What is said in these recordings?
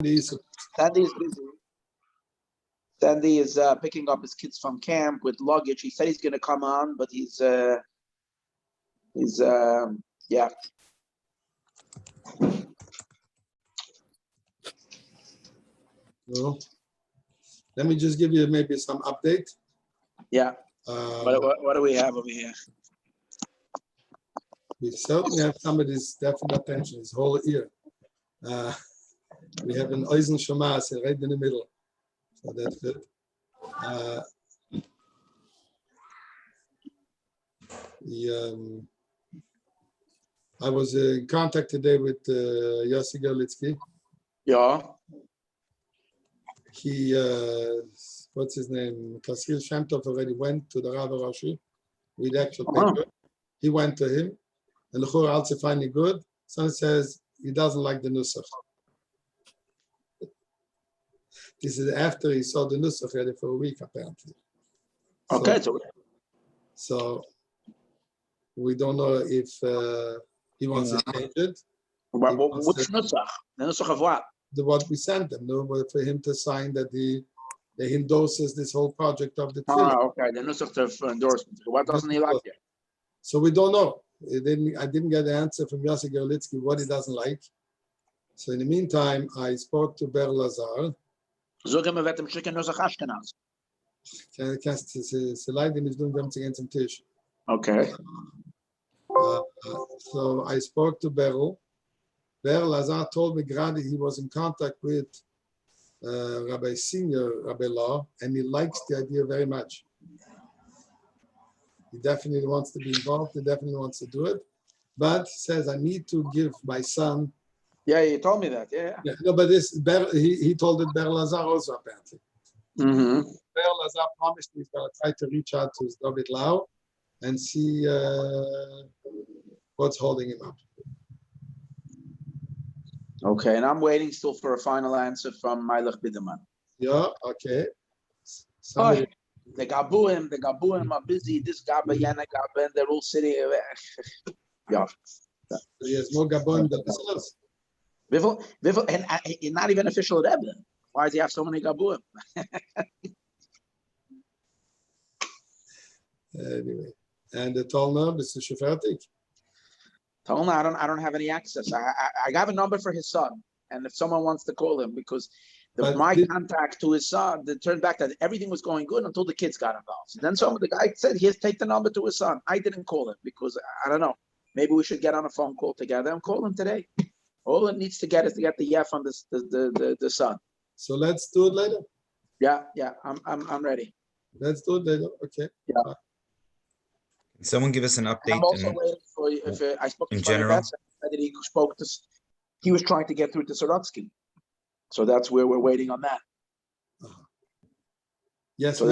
Sandy is busy. Sandy is picking up his kids from camp with luggage. He said he's going to come on, but he's yeah. No. Let me just give you maybe some update. Yeah. What do we have over here? We certainly have somebody's definite attention his whole year. We have an Eisen Shamas right in the middle. So that's good. I was in contact today with Yossi Gerlitsky. Yeah. He, what's his name? Kasil Shemtov already went to the Rav Rashi with the actual paper. He went to him, and the Chur also find it good. Son says he doesn't like the Nusach. This is after he saw the Nusach ready for a week, apparently. Okay. So we don't know if he wants to change it. What's Nusach? The Nusach of what? What we sent them, for him to sign that he endorses this whole project of the Tefillah. Okay, the Nusach of endorsement. What doesn't he like it? So we don't know. I didn't get the answer from Yossi Gerlitsky what he doesn't like. So in the meantime, I spoke to Ber Lazar. Zogen wir wird ihm schicken Nusach Ashkenaz. Sie leider nicht tun, wir haben sie gehen zum Tisch. Okay. So I spoke to Beryl. Beryl Lazar told me Grady he was in contact with Rabbi Senior, Rabbi Law, and he likes the idea very much. He definitely wants to be involved. He definitely wants to do it. But he says, I need to give my son. Yeah, he told me that. Yeah. No, but he told it Beryl Lazar also, apparently. Mm-hmm. Beryl Lazar promised me he's going to try to reach out to his David Lau and see what's holding him up. Okay, and I'm waiting still for a final answer from Meilach Biderman. Yeah, okay. The Gabuim are busy. This Gaba, Yana Gaba, and they're all sitting. Yeah. There's more Gabuim than this. Vivel, and not even official Rebbe. Why does he have so many Gabuim? Anyway, and the Tolna, Mr. Shefertik. Tolna, I don't have any access. I have a number for his son, and if someone wants to call him, because my contact to his son, it turned back that everything was going good until the kids got involved. So then the guy said he has to take the number to his son. I didn't call him because I don't know. Maybe we should get on a phone call together and call him today. All it needs to get is to get the yeah from the son. So let's do it later. Yeah, I'm ready. Let's do it later. Okay. Yeah. Can someone give us an update? I'm also waiting for if I spoke to general. That he was trying to get through to Sorotsky. So that's where we're waiting on that. Yes, so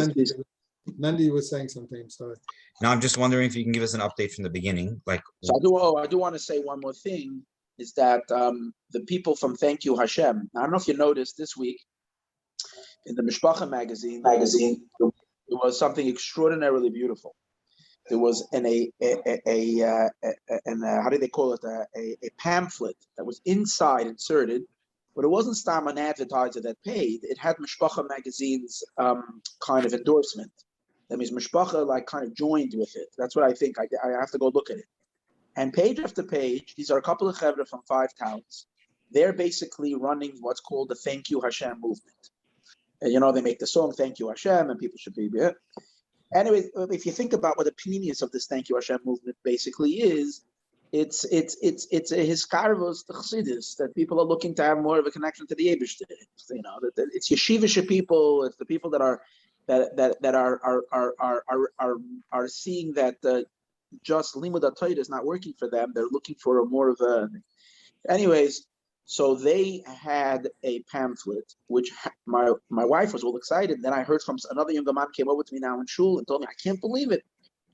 Mandy was saying something. Sorry. No, I'm just wondering if you can give us an update from the beginning. So I do want to say one more thing, is that the people from Thank You Hashem, I don't know if you noticed this week in the Mishpacha magazine, there was something extraordinarily beautiful. There was how do they call it? A pamphlet that was inserted, but it wasn't Stam an advertiser that paid. It had Mishpacha magazine's kind of endorsement. That means Mishpacha kind of joined with it. That's what I think. I have to go look at it. And page after page, these are a couple of chevra from 5 towns. They're basically running what's called the Thank You Hashem movement. And they make the song Thank You Hashem, and people should be here. Anyway, if you think about what the opinions of this Thank You Hashem movement basically is, it's a hiskarvos chassidus that people are looking to have more of a connection to the Eibishter. It's yeshivish people. It's the people that are seeing that just limud HaTorah is not working for them. They're looking for a more of a. Anyways, so they had a pamphlet, which my wife was all excited. Then I heard from another younger man came over to me now in shul and told me, I can't believe it.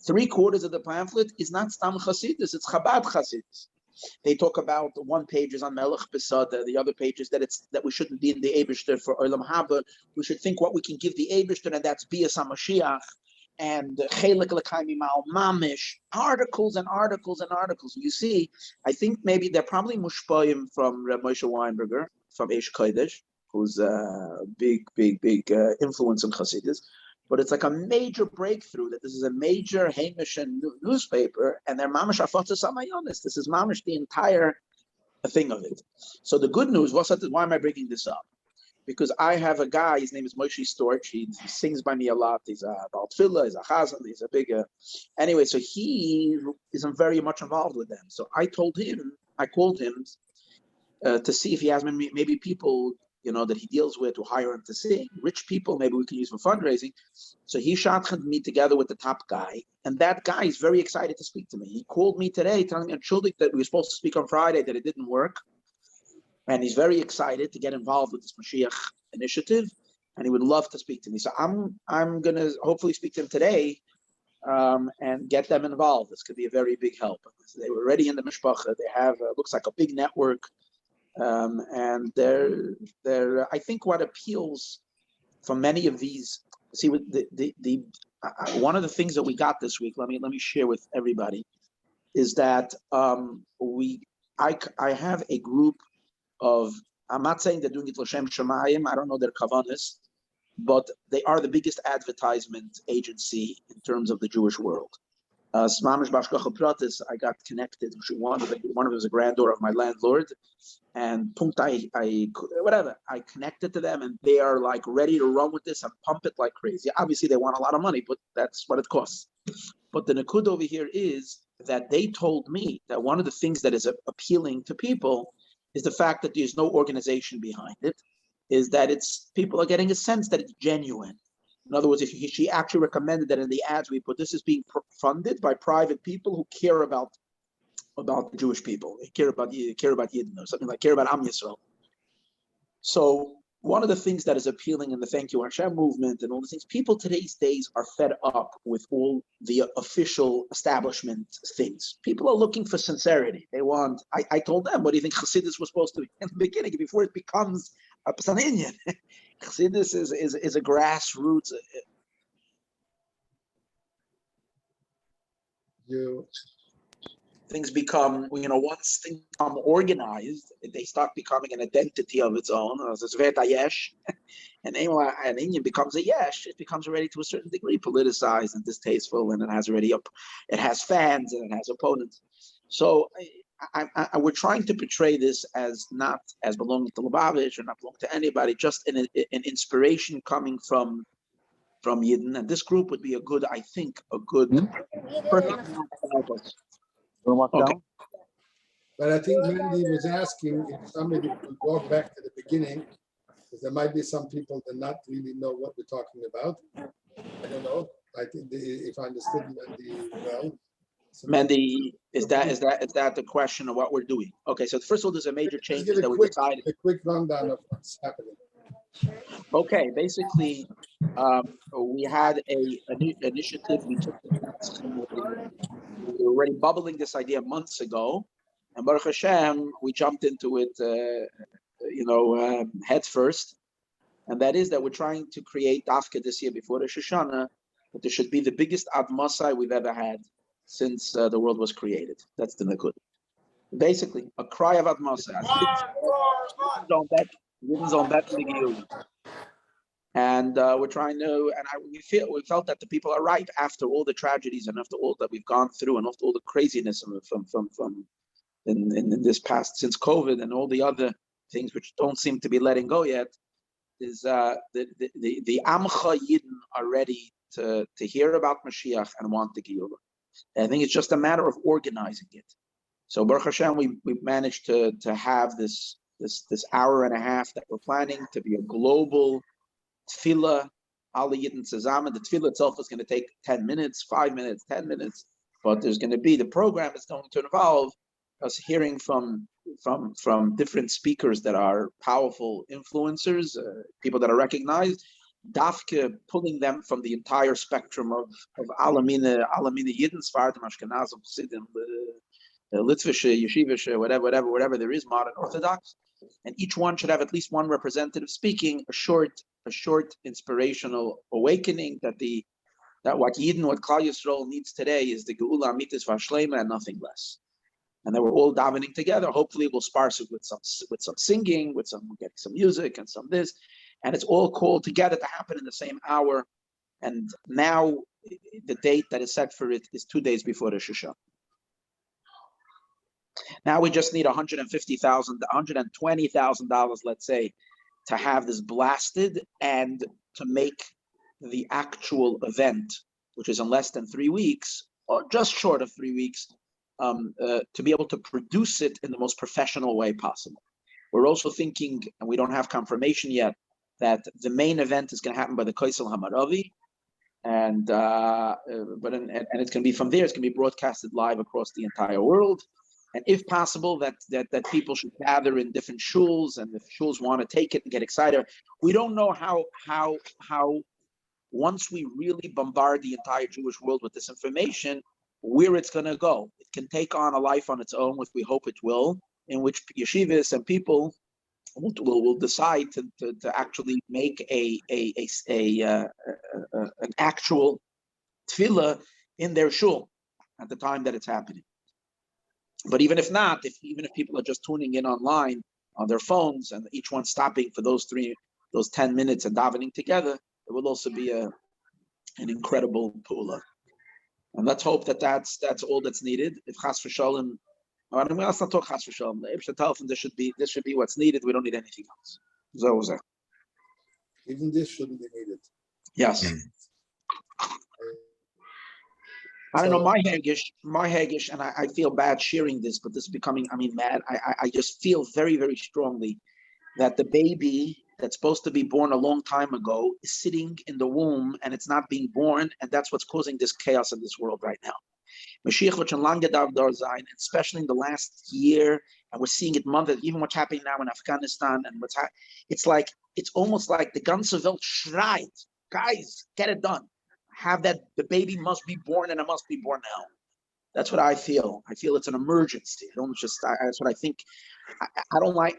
3/4 of the pamphlet is not Stam Chasidus, it's Chabad Chasidus. They talk about the one page is on Melech Besada, the other page is that we shouldn't be in the Eibishter for Olam Haba. We should think what we can give the Eibishter, and that's Bias HaMashiach and Chelik L'Kaimi Ma'al Mamish, articles and articles and articles. You see, I think maybe they're probably mushpayim from Reb Moshe Weinberger, from Eish Kodesh, who's a big influence in Chassidus. But it's like a major breakthrough that this is a major Hamish newspaper, and they're mamash afotzas amayonis. This is mamash the entire thing of it. So the good news, why am I bringing this up? Because I have a guy, his name is Moshe Storch, he sings by me a lot, he's a Baal Tefillah, he's a Chazan, he's a big, anyway, so he is very much involved with them. So I called him to see if he has maybe people, that he deals with to hire him to sing, rich people, maybe we can use for fundraising. So he shot me together with the top guy, and that guy is very excited to speak to me. He called me today telling me on Shuldik that we were supposed to speak on Friday, that it didn't work. And he's very excited to get involved with this Mashiach initiative, and he would love to speak to me. So I'm gonna hopefully speak to him today, and get them involved. This could be a very big help. They were already in the mishpacha. They have looks like a big network, and they're. I think what appeals from many of these. See, with the one of the things that we got this week. Let me share with everybody, is that I have a group of, I'm not saying they're doing it l'shem shamayim, I don't know their kavanas, but they are the biggest advertisement agency in terms of the Jewish world. Smamish Bashkacha Pratis, I got connected. One of them is a granddaughter of my landlord, and I connected to them, and they are like ready to run with this and pump it like crazy. Obviously, they want a lot of money, but that's what it costs. But the nakud over here is that they told me that one of the things that is appealing to people is the fact that there's no organization behind it, is that people are getting a sense that it's genuine. In other words, she actually recommended that in the ads we put, this is being funded by private people who care about the Jewish people. They care about Yidden, or something like care about Am Yisrael. So one of the things that is appealing in the Thank You Hashem movement and all the things, people today's days are fed up with all the official establishment things. People are looking for sincerity. They want, I told them, what do you think Chassidus was supposed to be in the beginning, before it becomes a Psaninian? Chassidus is a grassroots. Things become, once things become organized, they start becoming an identity of its own. And an Indian becomes a yesh. It becomes already to a certain degree politicized and distasteful, and it has fans and it has opponents. So we're trying to portray this as not as belonging to Lubavitch or not belonging to anybody, just an inspiration coming from Yidden. And this group would be a good perfect to help us. Okay. But I think Mandy was asking if somebody could walk back to the beginning, because there might be some people that not really know what we're talking about. I don't know. I think if I understood Mandy well. Mandy, is that the question of what we're doing? Okay, so first of all, there's a major change that we decided. A quick rundown of what's happening. Okay, basically, we had an initiative we took. We were already bubbling this idea months ago, and Baruch Hashem, we jumped into it, head first, and that is that we're trying to create Dafka this year before the Shoshana, that there should be the biggest Ad Masai we've ever had since the world was created. That's the Nakud. Basically, a cry of Ad Masai. And we're trying to, and we felt that the people are right after all the tragedies and after all that we've gone through and after all the craziness from in this past since COVID and all the other things which don't seem to be letting go yet. Is the Amcha Yidden are ready to hear about Mashiach and want the Geulah. I think it's just a matter of organizing it. So Baruch Hashem, we managed to have this hour and a half that we're planning to be a global tefillah, alle Yidden zusammen. The tefillah itself is going to take 10 minutes, 5 minutes, 10 minutes, but there's going to be, the program is going to involve us hearing from different speakers that are powerful influencers, people that are recognized, dafke pulling them from the entire spectrum of alamina Yidden, Sfardim, Ashkenazim, Chassidim, Litvische, Yeshivische, whatever there is, modern Orthodox, and each one should have at least one representative speaking a short inspirational awakening that what Yidden, what Klal Yisrael needs today is the Geula Amitis Vashlema and nothing less. and then we're all davening together. Hopefully, we'll sparse it with some singing, with some getting some music and some this, and it's all called together to happen in the same hour. And now the date that is set for it is 2 days before Rosh Hashanah. Now we just need $120,000, let's say, to have this blasted and to make the actual event, which is in less than 3 weeks, or just short of 3 weeks, to be able to produce it in the most professional way possible. We're also thinking, and we don't have confirmation yet, that the main event is going to happen by the Kaisel Hamaravi, and it's going to be from there. It's going to be broadcasted live across the entire world. And if possible, that people should gather in different shuls, and if shuls want to take it and get excited. We don't know how once we really bombard the entire Jewish world with this information, where it's going to go. It can take on a life on its own, which we hope it will, in which yeshivas and people will decide to actually make an actual tefillah in their shul at the time that it's happening. But even if not, even if people are just tuning in online on their phones and each one stopping for those 10 minutes and davening together, it will also be an incredible pula. And let's hope that's all that's needed. If chas v'sholem, let's not talk chas v'sholem. This should be what's needed. We don't need anything else. So. Even this shouldn't be needed. Yes. I don't know, my Hagish, and I feel bad sharing this, but this is becoming, mad. I just feel very, very strongly that the baby that's supposed to be born a long time ago is sitting in the womb and it's not being born, and that's what's causing this chaos in this world right now. Mashiach wird schon lange da sein, especially in the last year, and we're seeing it even what's happening now in Afghanistan, and it's almost like the ganze Welt schreit, guys, get it done. Have that, the baby must be born, and it must be born now. That's what I feel. I feel it's an emergency. That's what I think. I don't like,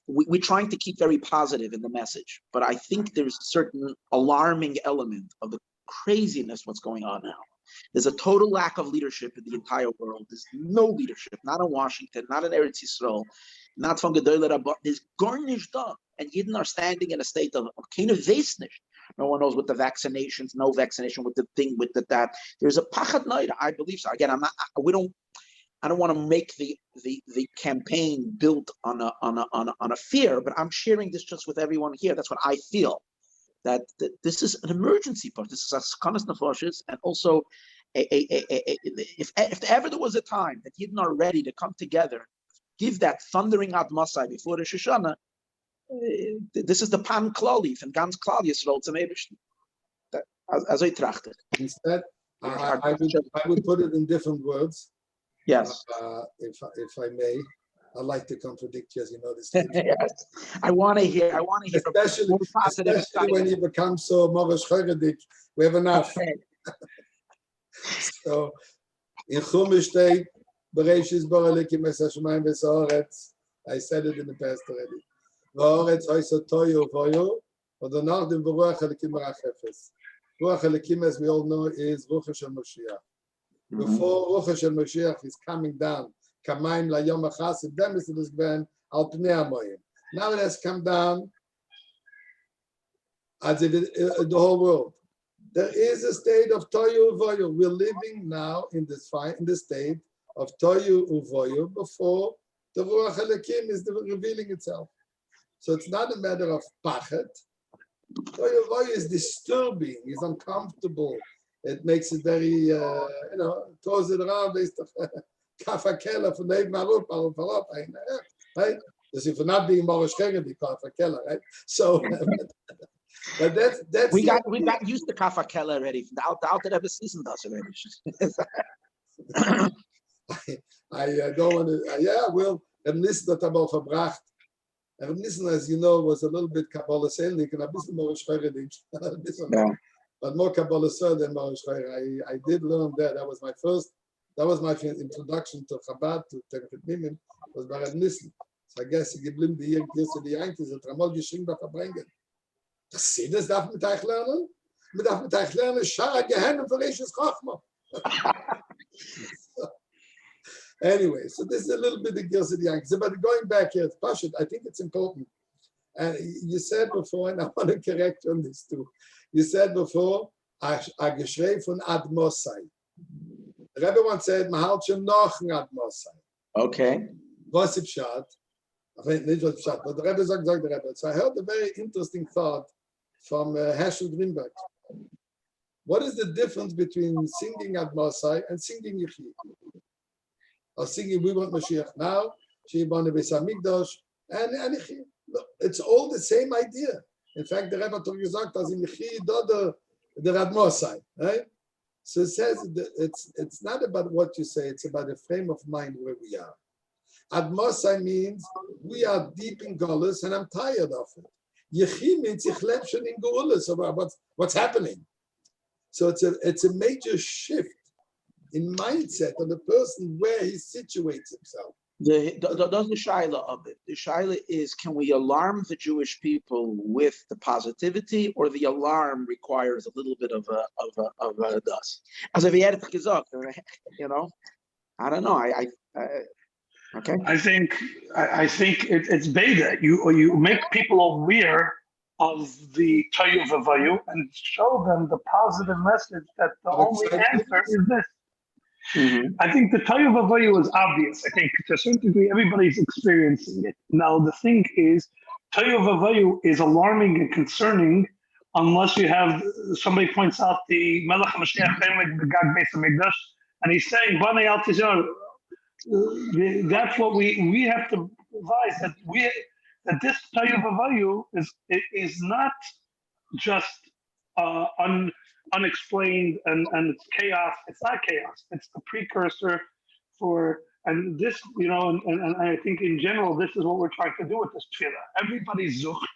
we're trying to keep very positive in the message, but I think there's a certain alarming element of the craziness what's going on now. There's a total lack of leadership in the entire world. There's no leadership, not in Washington, not in Eretz Yisrael, not from Gedoyle Rabbah. There's garnished up, and Yidden are standing in a state of kind of vesnish. No one knows what the vaccinations, no vaccination, with the thing, with that. There's a pachad noida. I believe so. Again, I don't want to make the campaign built on a fear, but I'm sharing this just with everyone here. That's what I feel. That this is an emergency part. This is a skanas nefashis, and also if ever there was a time that Yidden are ready to come together, give that thundering ad Masai before Rosh Hashanah, this is the pan klali from ganz klal Yisrael zum Eibishten. As I trachted. Instead, I would put it in different words. Yes. If I may. I like to contradict you, as you know this. Yes. I want to hear especially when you become so Morosh Choredik. We have enough. Okay. So in Chumash state, Bereshis bara Elokim es hashamayim v'es haaretz. I said it in the past already. V'haaretz hoysa toyu v'oyu, v'danach dem v'ruach Elokim barach efes. Ruach Elokim, as we all know, is Ruach Shel Moshiach. Before Ruach Shel Moshiach is coming down, Kamayim la Yom HaChassid, then it is given al Pnei HaMoyim. Now it has come down as it is the whole world. There is a state of Toyu Uvoyu. We're living now in the state of Toyu Uvoyu before the Ruach Elokim is revealing itself. So it's not a matter of pachet. Toyu Uvoyu is disturbing, it's uncomfortable. It makes it very, throws it around based on Kafa Keller from Neiv Marup, right? As if we're not being Morosh Choredik, Kafa Keller, right? So, but that's we got used to Kafa Keller already. The Alter Rebbe seasoned us already. I don't want to. Well, Reb Nissen hat aber verbracht. Reb Nissen, as you know, was a little bit Kabbalah Selnik and a bit Morosh Choredik. But more Kabbalah than Morosh Choredik. I did learn that. That was my introduction to Chabad, to Tenefet Mimim, was by Reb Nissen. So I guess he geblieben die Yankees, hat einmal geschrieben bei Verbringen. Das darf mit euch lernen? Man darf mit euch lernen, Schara Gehennen für Reishes Chochma. Anyway, so this is a little bit of Gilsa Yankees. But going back here, Pashut, I think it's important. And you said before, and I want to correct you on this too. You said before, a Geshrei von Admosai. The Rebbe once said, Mahal schon noch ein Admosai. Okay. Was ist Pshat? I think nicht was Pshat, but the Rebbe sagt the Rebbe. So I heard a very interesting thought from Herschel Greenberg. What is the difference between singing Admosai and singing Yechi? Or singing We Want Mashiach Now, Sheibane Beis HaMikdash, and Yechi. It's all the same idea. In fact, the Rebbe told gesagt, dass in Yechi the Admosai, right? So it says it's not about what you say, it's about the frame of mind where we are. Admosai means we are deep in Golus and I'm tired of it. Yechi means ich lebe schon in Golus about what's happening. So it's a major shift in mindset of the person where he situates himself. That's the shaila of it. The shaila is, can we alarm the Jewish people with the positivity, or the alarm requires a little bit of a dust? As if he had gesagt, you know, I don't know. Okay. I think it's beta. You make people aware of the Toyu Vavayu and show them the positive message that the only answer is this. Mm-hmm. I think the Toyu Vavayu is obvious. I think to a certain degree everybody's experiencing it. Now the thing is, Toyu Vavayu is alarming and concerning unless you have somebody points out the Melech HaMashiach the Gag Beis HaMikdash, and he's saying Banei Al Tizar. That's what we have to realize, that this Toyu Vavayu is not just unexplained and it's chaos. It's not chaos. It's the precursor for, and this, you know, and I think in general, this is what we're trying to do with this tefillah. Everybody's zuch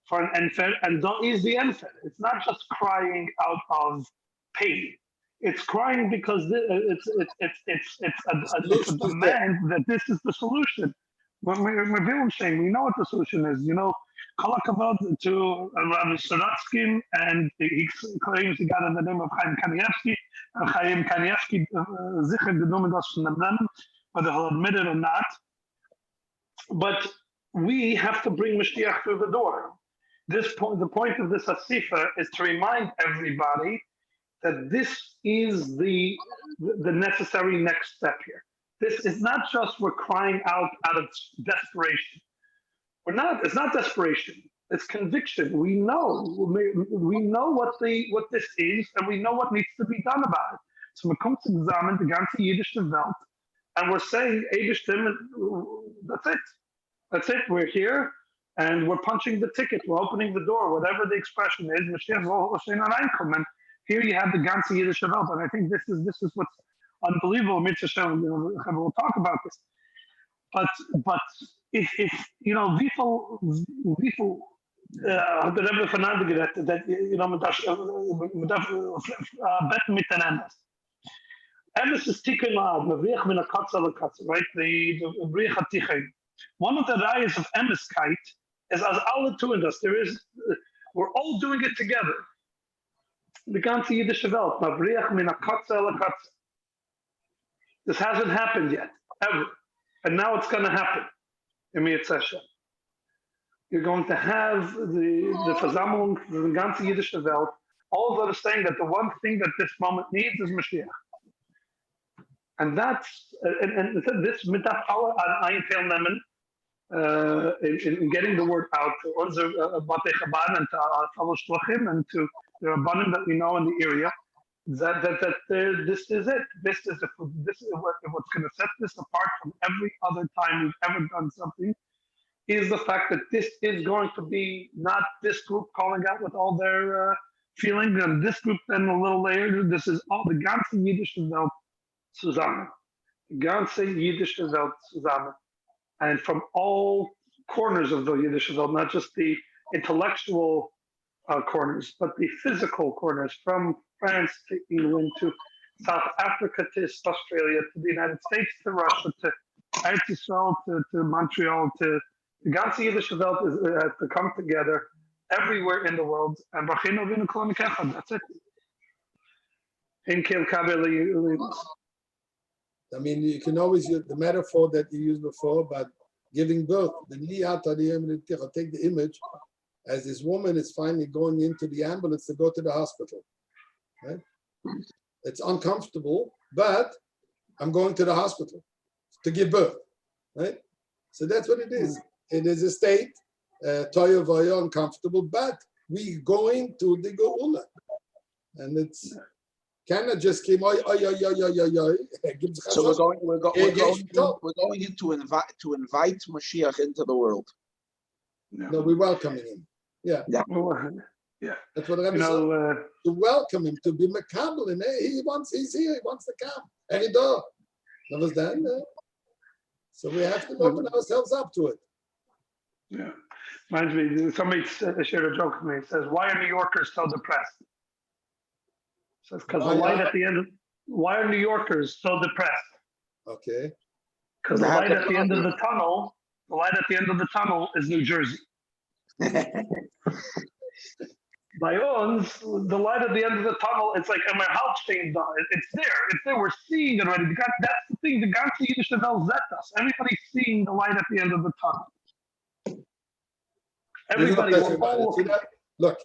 for an enfer, and don't use the enfer. It's not just crying out of pain. It's crying because it's a demand that this is the solution. When we're saying, we know what the solution is. You know, Kolakavod to Rabbi Saratsky, and he claims he got in the name of Chaim Kanievsky, and Chaim Kanievsky Zicher genommen das von dem Namen, whether he'll admit it or not. But we have to bring Mashiach through the door. The point of this Asifa is to remind everybody that this is the necessary next step here. This is not just we're crying out of desperation. It's not desperation. It's conviction. We know what this is, and we know what needs to be done about it. So we come to examine the ganze Yiddish Welt, and we're saying, that's it. That's it. We're here, and we're punching the ticket. We're opening the door, whatever the expression is. And here you have the ganze Yiddish Welt, and I think this is what's unbelievable. We'll talk about this, but if you know, wie viel the Rebbe Fernando geredet, that you know, mit betten miteinander. Emes is tikkun la'ad, mevrich min hakatza l'katza, right? The brich hatichen. One of the rayas of emeskite is as alle tun das. We're all doing it together. The ganze Yiddish Welt, mevrich min hakatza l'katza. This hasn't happened yet, ever. And now it's going to happen. You're going to have the Versammlung, the ganze Yiddish Welt, all of them saying that the one thing that this moment needs is Mashiach. And that's, and this mit dat alle aan teilnemen in getting the word out to onze Batei Chabad and to fellow Shluchim and to the Rabbanim that we know in the area. That this is it. This is what's going to set this apart from every other time we've ever done something, is the fact that this is going to be not this group calling out with all their feelings and this group then a little later. This is all the ganze Yiddish Welt zusammen, the ganze Yiddish Welt zusammen, and from all corners of the Yiddish Welt, not just the intellectual corners, but the physical corners, from France to England to South Africa to Australia to the United States to Russia to Eretz Yisrael to Montreal to the ganze Yiddish Welt has to come together everywhere in the world. And that's it. In Kel Kabel. I mean, you can always use the metaphor that you used before, but giving birth. Take the image as this woman is finally going into the ambulance to go to the hospital. Right? It's uncomfortable, but I'm going to the hospital to give birth. Right? So that's what it is. It is a state, toya vaya, uncomfortable, but we going to the geula, and it's cannot just keep oi. So we're going in to invite Mashiach into the world. No, we're welcoming him. Yeah. Yeah. That's what the Rebbe said. To welcome him, to be makabel him. He's here. He wants to come. Any door. Understand? So we have to open ourselves up to it. Yeah. Reminds me, somebody shared a joke with me. It says, "Why are New Yorkers so depressed?" It says, "Because the light at the end of, why are New Yorkers so depressed?" Okay. Because the light at the end of the tunnel is New Jersey. By uns, the light at the end of the tunnel, it's like my house changed on it. It's there. We're seeing it already. That's the thing. The ganze Yiddish Welt zet us. Everybody's seeing the light at the end of the tunnel. Everybody. Look,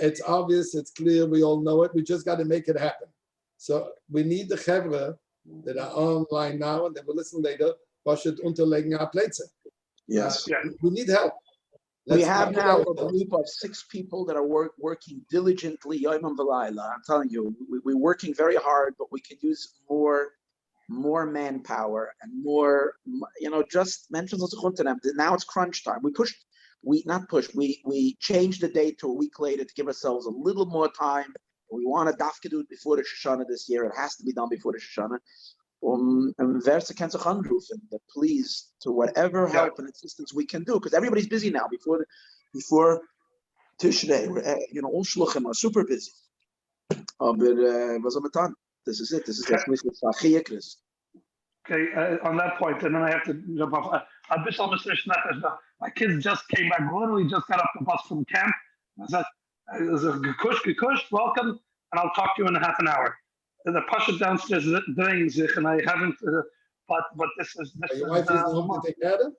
it's obvious. It's clear. We all know it. We just got to make it happen. So we need the chevra that are online now and they will listen later. Should unterlegen our plates. Yes. We need help. We have now a group of 6 people that are working diligently. Yom v'layla. I'm telling you, we're working very hard, but we can use more manpower and more. Just mention them. Now it's crunch time. We changed the date to a week later to give ourselves a little more time. We want to dafke do it before the Shoshana this year. It has to be done before the Shoshana. And Versa can sich anrufen, that please, to whatever help and assistance we can do, because everybody's busy now. Before Tishrei, all shluchim are super busy. But was am this is it. This is Chris. Okay, on that point, and then I have to jump off. My kids just came back. Literally just got off the bus from camp. I said, "Gekush, welcome, and I'll talk to you in a half an hour." The pasha downstairs doing zich, and I haven't. But this is. Your wife isn't home to take care of them?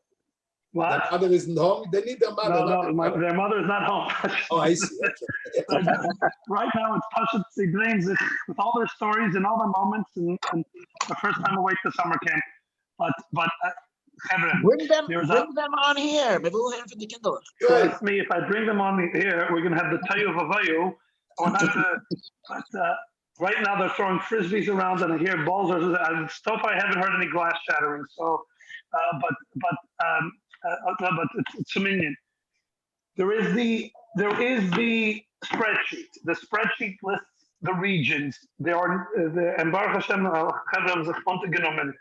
What? Their mother isn't home. They need their mother. No, their mother is not home. Oh, I see. Okay. Right now, it's pasha doing zich with all their stories and all their moments, and the first time away to summer camp. But bring them on here. Maybe we'll hear from the Kindle. Trust me, if I bring them on here, we're gonna have the Tayu Vavayu. But right now they're throwing frisbees around, and I hear balls or stuff. I haven't heard any glass shattering. So, but it's a minion. There is the spreadsheet. The spreadsheet lists the regions. There are and Baruch Hashem haben sich untergenommen.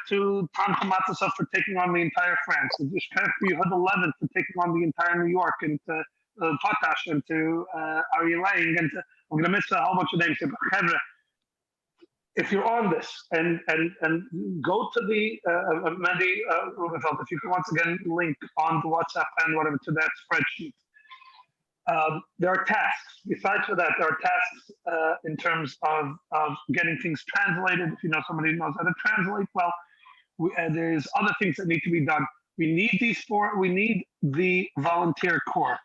To Tom Tomatisov for taking on the entire France. To Yehud 11 for taking on the entire New York, and to Potash, and to Ari Lang, and to, I'm going to miss a whole bunch of names here, but if you're on this and go to the Mandy Rubenfeld, if you can once again link on the WhatsApp and whatever to that spreadsheet. There are tasks. Besides for that, there are tasks in terms of getting things translated. If you know somebody who knows how to translate, well, there's other things that need to be done. We need the volunteer corps.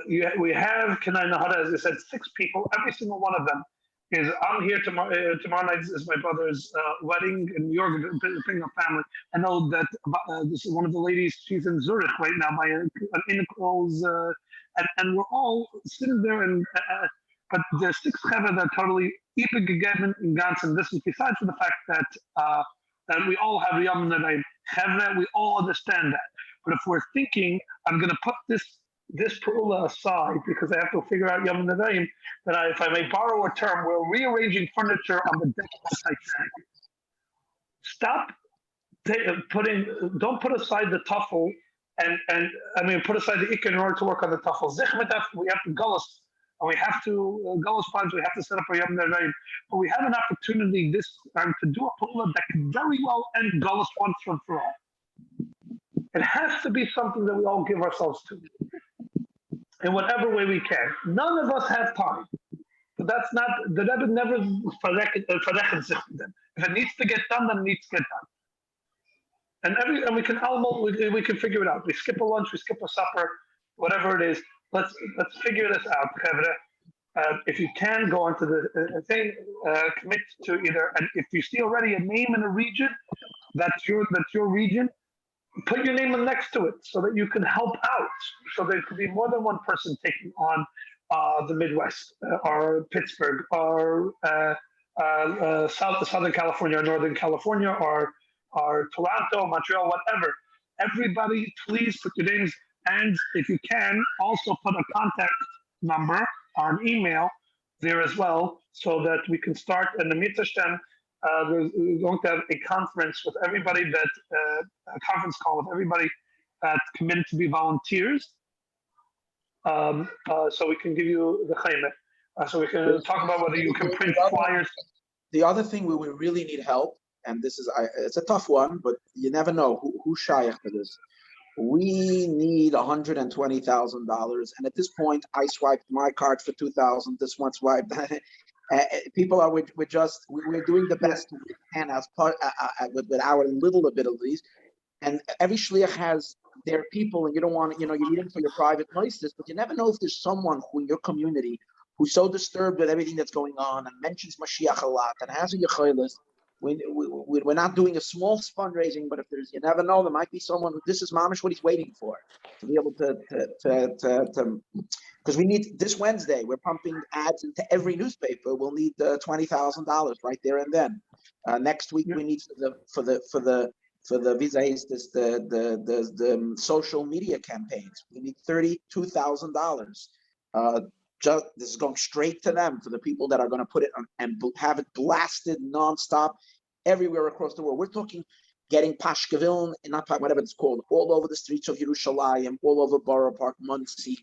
We have, as I said, 6 people. Every single one of them is, I'm here tomorrow night is my brother's wedding in New York, bring a family. I know that this is one of the ladies, she's in Zurich right now by an Innicles, and we're all sitting there, but the 6 chevra that are totally gegeben in Ganzen. This is besides for the fact that we all have Yom Nedaim chevra, we all understand that. But if we're thinking, I'm going to put this perula aside because I have to figure out Yom Nedaim, that if I may borrow a term, we're rearranging furniture on the deck of the Titanic. Stop don't put aside the tuffle and put aside the ikka in order to work on the tuffle. We have to gullus, and we have to gullus plans. We have to set up a Yom Nedaim, but we have an opportunity this time to do a perula that can very well end gullus once and for all. It has to be something that we all give ourselves to in whatever way we can. None of us have time, but that's not the Rebbe never verrechen sich with them. If it needs to get done, then it needs to get done. And we can we can figure it out. We skip a lunch, we skip a supper, whatever it is. Let's figure this out, Chevre. If you can go into the thing, commit to either, and if you see already a name in a region, that's your region, put your name next to it so that you can help out. So there could be more than one person taking on the Midwest, or Pittsburgh, or Southern California, or Northern California, or Toronto, Montreal, whatever. Everybody, please put your names, and if you can, also put a contact number or an email there as well, so that we can start. And the Minatzchim, we're going to have a conference with everybody a conference call with everybody that committed to be volunteers. So we can give you the chaymet. So we can talk about whether you can print flyers. The other thing where we really need help, and this is it's a tough one, but you never know who's shaykh for this. We need $120,000, and at this point, I swiped my card for $2,000. This one swiped. People are we're doing the best we can as part with our little abilities, and every shliach has their people, and you don't want you need them for your private places, but you never know if there's someone who in your community who's so disturbed with everything that's going on and mentions Mashiach a lot and has a yechilas. We're not doing a small fundraising, but if there's, you never know, there might be someone who, this is mamish what he's waiting for, to be able to because we need, this Wednesday, we're pumping ads into every newspaper. We'll need $20,000 right there and then. Next week we need for the visas, the social media campaigns. We need $32,000. This is going straight to them, for the people that are going to put it on and have it blasted nonstop everywhere across the world. We're talking getting Pashkeville, not whatever it's called, all over the streets of Yerushalayim, all over Borough Park, Monsey.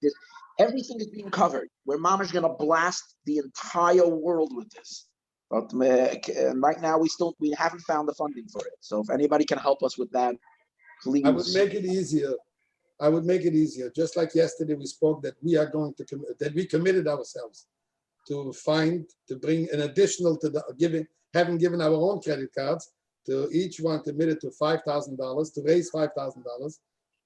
Everything is being covered. Where Mama's going to blast the entire world with this. But right now we haven't found the funding for it. So if anybody can help us with that, please. I would make it easier. Just like yesterday we spoke that we are going to that we committed ourselves to bring an additional to the having given our own credit cards, to each one committed to $5,000 to raise $5,000.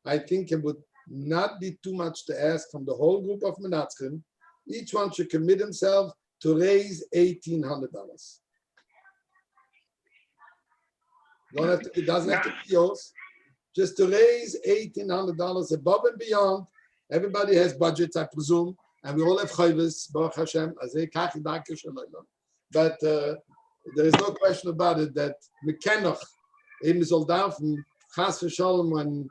I think it would not be too much to ask from the whole group of Minatzchim. Each one should commit himself to raise $1,800. It doesn't have to be yours. Just to raise $1,800 above and beyond. Everybody has budgets, I presume, and we all have chayvus, Baruch Hashem, but there is no question about it that we cannot, even soldaten, chas v'shalom, when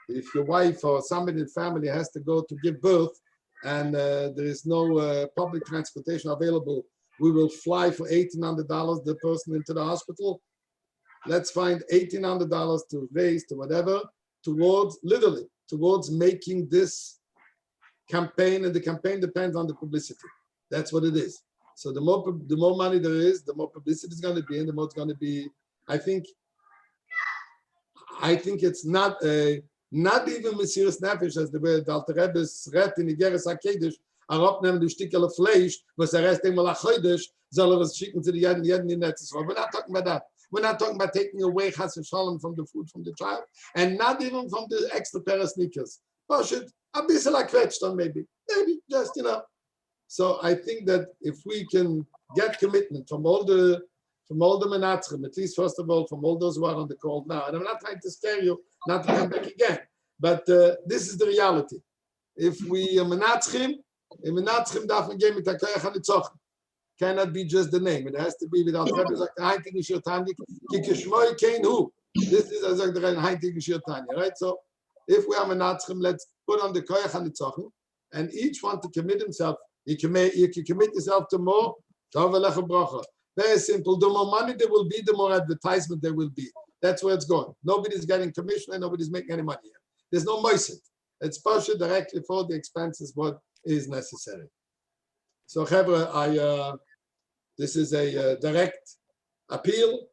if your wife or somebody in the family has to go to give birth and there is no public transportation available, we will fly for $1,800 the person into the hospital. Let's find $1,800 to raise to whatever, towards making this campaign, and the campaign depends on the publicity. That's what it is. So the more money there is, the more publicity is going to be, and the more it's going to be. I think it's not even Mesiras Nefesh, as the way the Alter Rebbe's read in Igeres HaKedesh, abnehmen die Stickerle Fleisch, was der Rest einmal a Chodesh, soll es schicken to the Jeden in Netzes. We're not talking about that. We're not talking about taking away chas v'shalom from the food from the child, and not even from the extra pair of sneakers. Push it a bissel like on maybe just So I think that if we can get commitment from all the Minatzchim, at least first of all from all those who are on the call now, and I'm not trying to scare you not to come back again, but this is the reality. If we Minatzchim darf man gehen mit der Koyach HaNitzochen. Cannot be just the name. It has to be without Rebbe sagt, Heintige Shirtanya, Kikishmoy Kain Hu. This is as the Heintige Shirtanya, right? So if we are Minatzchim, let's put on the Koyach HaNitzochen, and each one to commit himself. You can commit yourself to more. Very simple. The more money there will be, the more advertisement there will be. That's where it's going. Nobody's getting commission and nobody's making any money here. There's no moiset. It's partially directly for the expenses what is necessary. So, Chevra, this is a direct appeal.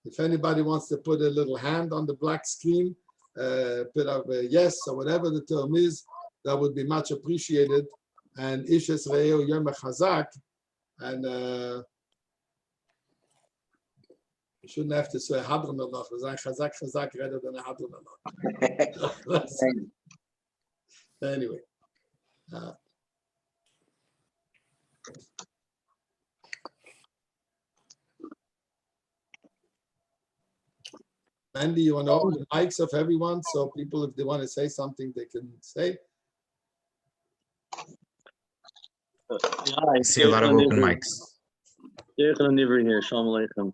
If anybody wants to put a little hand on the black screen, put up a yes or whatever the term is, that would be much appreciated. And Ishes Re'eu Yom Chazak, and You shouldn't have to say Hadron noch. We say chazak rather than a Hadron noch. Anyway. Mandy, you want to open the mics of everyone so people, if they want to say something, they can say. I see a lot of open mics. Here, Shalom Aleichem.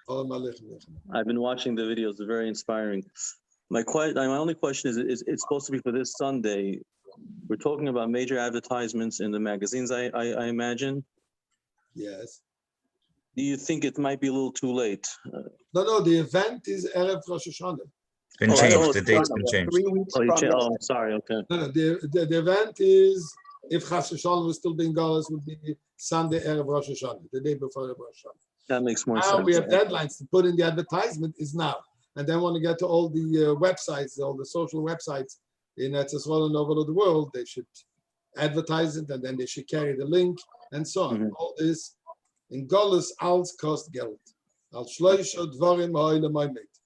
Shalom Aleichem. I've been watching the videos; they're very inspiring. My only question is it's supposed to be for this Sunday. We're talking about major advertisements in the magazines, I imagine. Yes. Do you think it might be a little too late? No, the event is Erev Rosh Hashanah. Been changed. The date's been changed. 3 weeks Oh, from oh, sorry. Okay. No, the event is, if Chas Hashanah was still being Golas, would be Sunday Erev Rosh Hashanah, the day before Rosh Hashanah. That makes more sense. Now we have deadlines to put in the advertisement is now. And then when we get to all the websites, all the social websites in Eretz Yisrael and over the world, they should advertise it and then they should carry the link and so on. All this in Golas als kost Geld. Al shloisha dvarim ha'olam ha'omet.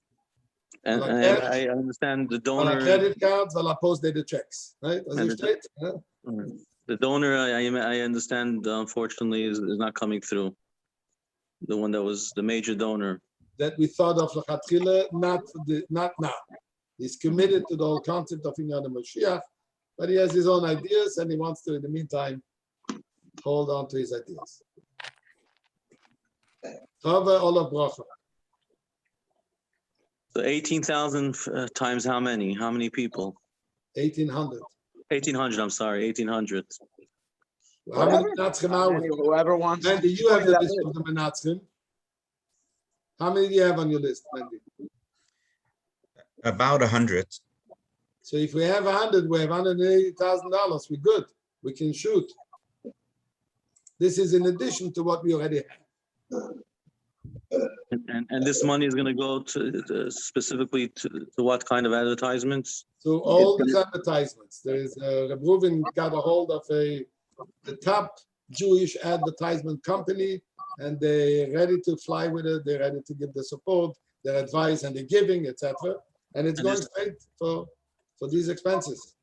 And I understand the donor. Credit cards, I'll post the checks, right? As you state. The donor, I understand, unfortunately, is not coming through. The one that was the major donor. That we thought of L'chatchila, not now. He's committed to the whole concept of Inyan Mashiach, but he has his own ideas and he wants to, in the meantime, hold on to his ideas. Chava Olav Bracha. So 18,000 times how many? How many people? 1,800. 1,800, I'm sorry, 1,800. How many Minatzchim are we? Whoever wants. Mandy, you have the list of the Minatzchim. How many do you have on your list, Mandy? About 100. So if we have 100, we have $180,000. We're good. We can shoot. This is in addition to what we already have. And this money is going to go to specifically to what kind of advertisements? So all these advertisements. There is Reb Reuven got a hold of the top Jewish advertisement company, and they're ready to fly with it. They're ready to give the support, their advice, and the giving, etc. And it's going straight for these expenses.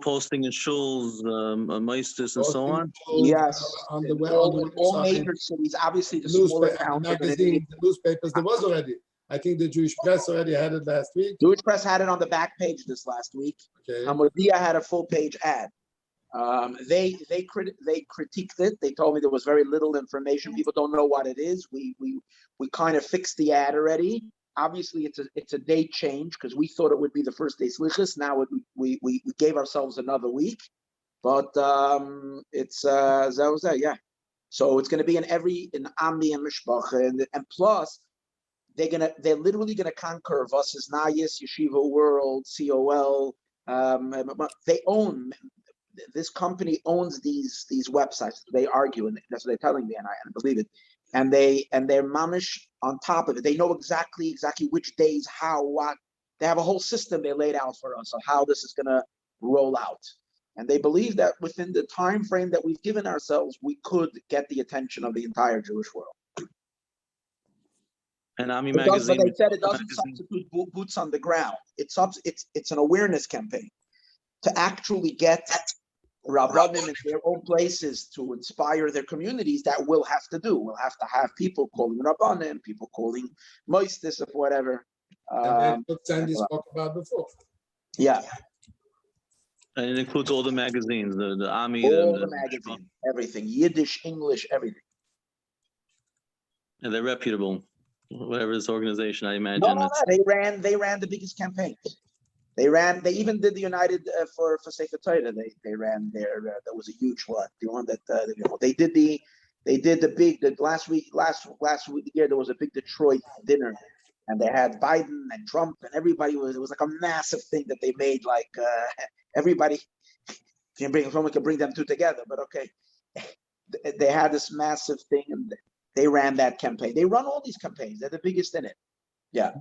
Posting in shuls, meisters, and so on. Yes, on the web, all major cities. Obviously, the smaller towns, magazines, the newspapers. There was already. I think the Jewish Press already had it last week. Jewish Press had it on the back page this last week. Okay. Hamodia had a full page ad. They critiqued it. They told me there was very little information. People don't know what it is. We kind of fixed the ad already. Obviously, it's a date change because we thought it would be the first day slichus. Now we gave ourselves another week, but it's yeah. So it's going to be in Ami and Mishpacha, and plus they're literally gonna conquer Vasas Nayis, Yeshiva World, COL. They own. This company owns these websites. They argue, and that's what they're telling me, and I believe it. And they're mamish on top of it. They know exactly which days, how, what. They have a whole system they laid out for us on how this is gonna roll out. And they believe that within the time frame that we've given ourselves, we could get the attention of the entire Jewish world. And Ami magazine. But they said it doesn't substitute boots on the ground. It's an awareness campaign to actually get Rabbanim in their own places to inspire their communities. That we'll have to do. We'll have to have people calling Rabbanim, people calling Moistis of whatever. And that's what Sandy spoke about before. Yeah. And it includes all the magazines, the Ami, all the magazines, everything, Yiddish, English, everything. And they're reputable, whatever this organization, I imagine. No, they ran the biggest campaigns. They even did the United for Sefer Torah. They ran there. That was a huge one. The one that they did the big last week year there was a big Detroit dinner, and they had Biden and Trump and everybody. It was like a massive thing that they made. Like everybody someone can bring them two together, but okay, they had this massive thing, and they ran that campaign. They run all these campaigns. They're the biggest in it. Yeah.